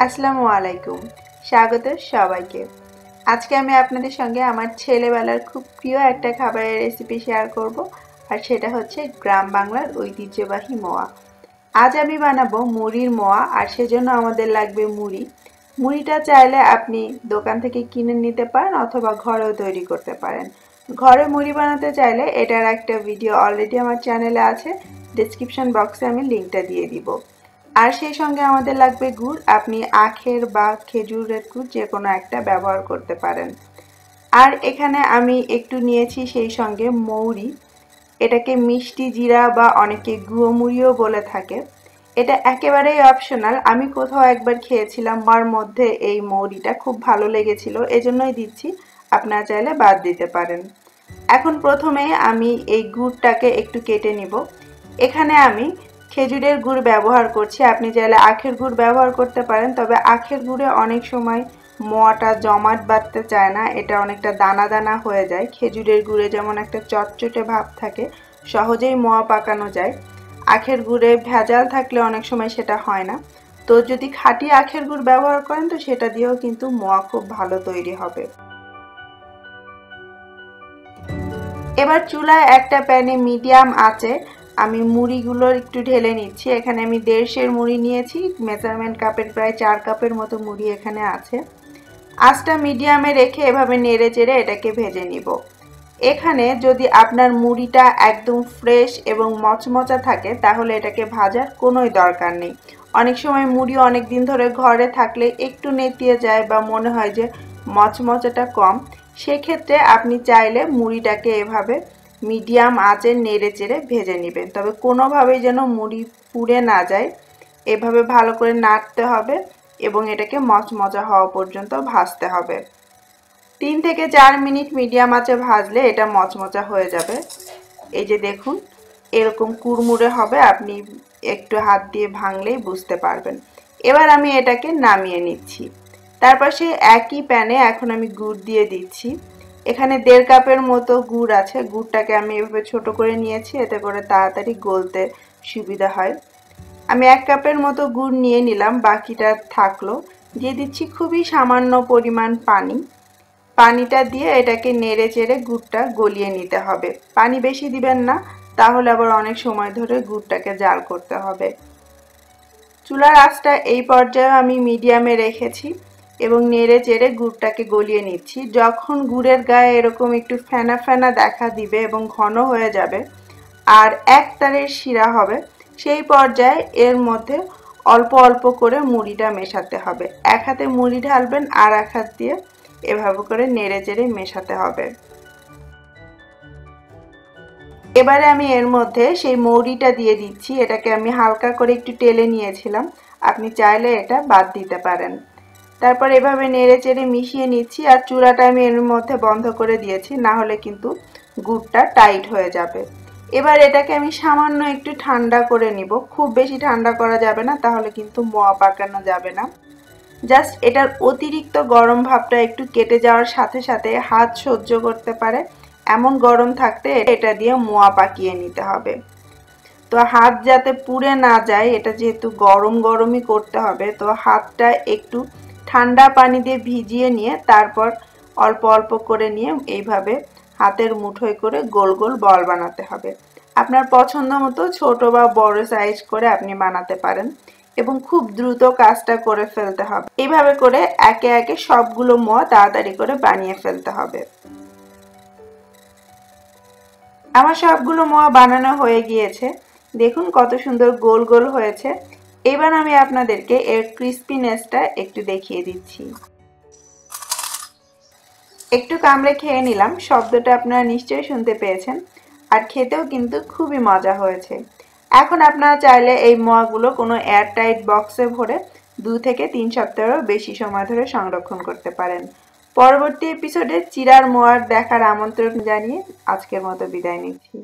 আসসালামু আলাইকুম। স্বাগত সবাইকে। আজকে আমি আপনাদের সঙ্গে আমার ছেলেবেলার খুব প্রিয় একটা খাবারের রেসিপি শেয়ার করব, আর সেটা হচ্ছে গ্রাম বাংলার ঐতিহ্যবাহী মোয়া। আজ আমি বানাবো মুড়ির মোয়া, আর সেজন্য আমাদের লাগবে মুড়ি। মুড়িটা চাইলে আপনি দোকান থেকে কিনে নিতে পারেন অথবা ঘরেও তৈরি করতে পারেন। ঘরে মুড়ি বানাতে চাইলে এটার একটা ভিডিও অলরেডি আমার চ্যানেলে আছে, ডেসক্রিপশন বক্সে আমি লিঙ্কটা দিয়ে দিব। আর সেই সঙ্গে আমাদের লাগবে গুড়। আপনি আখের বা খেজুরের গুড় যে কোনো একটা ব্যবহার করতে পারেন। আর এখানে আমি একটু নিয়েছি সেই সঙ্গে মৌরি। এটাকে মিষ্টি জিরা বা অনেকে গুঁড়ো মুড়িও বলে থাকে। এটা একেবারেই অপশনাল। আমি কোথাও একবার খেয়েছিলাম, মার মধ্যে এই মৌরিটা খুব ভালো লেগেছিল, এজন্যই দিচ্ছি। আপনারা চাইলে বাদ দিতে পারেন। এখন প্রথমে আমি এই গুড়টাকে একটু কেটে নিব। এখানে আমি খেজুরের গুড় ব্যবহার করছি, আপনি চাইলে আখের গুড় ব্যবহার করতে পারেন, তবে আখের গুড়ে অনেক সময় মোয়াটা জমাট বাঁধতে চায় না, এটা অনেকটা দানা দানা হয়ে যায়। খেজুরের গুড়ে যেমন একটা চটচটে ভাব থাকে, সহজেই মোয়া পাকানো যায়। আখের গুড়ে ভেজাল থাকলে অনেক সময় সেটা হয় না। তো যদি খাঁটি আখের গুড় ব্যবহার করেন তো সেটা দিয়েও কিন্তু মোয়া খুব ভালো তৈরি হবে। এবার চুলায় একটা প্যানে মিডিয়াম আঁচে আমি মুড়িগুলো একটু ঢেলে নিচ্ছি। এখানে আমি 150 মুড়ি নিয়েছি, মেজারমেন্ট কাপের প্রায় 4 কাপের মতো মুড়ি এখানে আছে। আঁচটা মিডিয়ামে রেখে এভাবে নেড়ে চেড়ে এটাকে ভেজে নিব। এখানে যদি আপনার মুড়িটা একদম ফ্রেশ এবং মচমচা থাকে তাহলে এটাকে ভাজার কোনোই দরকার নেই। অনেক সময় মুড়ি অনেক দিন ধরে ঘরে থাকলে একটু নেতিয়ে যায় বা মনে হয় যে মচমচাটা কম, সেক্ষেত্রে আপনি চাইলে মুড়িটাকে এভাবে মিডিয়াম আঁচে নেড়ে চেড়ে ভেজে নেবেন, তবে কোনোভাবেই যেন মুড়ি পুড়ে না যায়। এভাবে ভালো করে নাড়তে হবে এবং এটাকে মচমচা হওয়া পর্যন্ত ভাজতে হবে। 3 থেকে 4 মিনিট মিডিয়াম আঁচে ভাজলে এটা মচমচা হয়ে যাবে। এই যে দেখুন, এরকম কুড়মুড়ে হবে, আপনি একটু হাত দিয়ে ভাঙলেই বুঝতে পারবেন। এবার আমি এটাকে নামিয়ে নিচ্ছি। তারপর সেই একই প্যানে এখন আমি গুড় দিয়ে দিচ্ছি। এখানে 1.5 কাপের মতো গুড় আছে। গুড়টাকে আমি এভাবে ছোট করে নিয়েছি, এতে করে তাড়াতাড়ি গলতে সুবিধা হয়। আমি 1 কাপের মতো গুড় নিয়ে নিলাম, বাকিটা থাকলো। দিয়ে দিচ্ছি খুবই সামান্য পরিমাণ পানি। পানিটা দিয়ে এটাকে নেড়ে চেড়ে গুড়টা গলিয়ে নিতে হবে। পানি বেশি দিবেন না, তাহলে আবার অনেক সময় ধরে গুড়টাকে জাল করতে হবে। চুলার আঁচটা এই পর্যায়ে আমি মিডিয়ামে রেখেছি এবং নেড়ে চেড়ে গুড়টাকে গলিয়ে নিচ্ছি। যখন গুড়ের গায়ে এরকম একটু ফেনা ফেনা দেখা দিবে এবং ঘন হয়ে যাবে আর এক তারের শিরা হবে, সেই পর্যায়ে এর মধ্যে অল্প অল্প করে মুড়িটা মেশাতে হবে। এক হাতে মুড়ি ঢালবেন আর এক হাত দিয়ে এভাবে করে নেড়ে চেড়ে মেশাতে হবে। এবারে আমি এর মধ্যে সেই মৌরিটা দিয়ে দিচ্ছি। এটাকে আমি হালকা করে একটু টেলে নিয়েছিলাম, আপনি চাইলে এটা বাদ দিতে পারেন। তারপর এভাবে নেড়ে চেড়ে মিশিয়ে নিচ্ছি, আর চুলাটা আমি এর মধ্যে বন্ধ করে দিয়েছি, না হলে কিন্তু গুড়টা টাইট হয়ে যাবে। এবার এটাকে আমি সামান্য একটু ঠান্ডা করে নিব। খুব বেশি ঠান্ডা করা যাবে না, তাহলে কিন্তু মোয়া পাকানো যাবে না। জাস্ট এটার অতিরিক্ত গরম ভাবটা একটু কেটে যাওয়ার সাথে সাথে হাত সহ্য করতে পারে এমন গরম থাকতে এটা দিয়ে মোয়া পাকিয়ে নিতে হবে। তো হাত যাতে পুড়ে না যায়, এটা যেহেতু গরম গরমই করতে হবে, তো হাতটা একটু ঠান্ডা পানি দিয়ে ভিজিয়ে নিয়ে তারপর অল্প অল্প করে নিয়ে এইভাবে হাতের মুঠোয় করে গোল গোল বল বানাতে হবে। আপনার পছন্দ মতো ছোট বা বড় সাইজ করে আপনি বানাতে পারেন এবং খুব দ্রুত কাজটা করে ফেলতে হবে। এইভাবে করে একে একে সবগুলো মোয়া তাড়াতাড়ি করে বানিয়ে ফেলতে হবে। আমার সবগুলো মোয়া বানানো হয়ে গিয়েছে। দেখুন কত সুন্দর গোল গোল হয়েছে। এবার আমি আপনাদেরকে এর ক্রিস্পিনেসটা একটু দেখিয়ে দিচ্ছি। একটু কামড়ে খেয়ে নিলাম, শব্দটা আপনারা নিশ্চয়ই শুনতে পেয়েছেন, আর খেতেও কিন্তু খুবই মজা হয়েছে। এখন আপনারা চাইলে এই মোয়াগুলো কোনো এয়ারটাইট বক্সে ভরে 2 থেকে 3 সপ্তাহেরও বেশি সময় ধরে সংরক্ষণ করতে পারেন। পরবর্তী এপিসোডে চিড়ার মোয়ার দেখার আমন্ত্রণ জানিয়ে আজকের মতো বিদায় নিচ্ছি।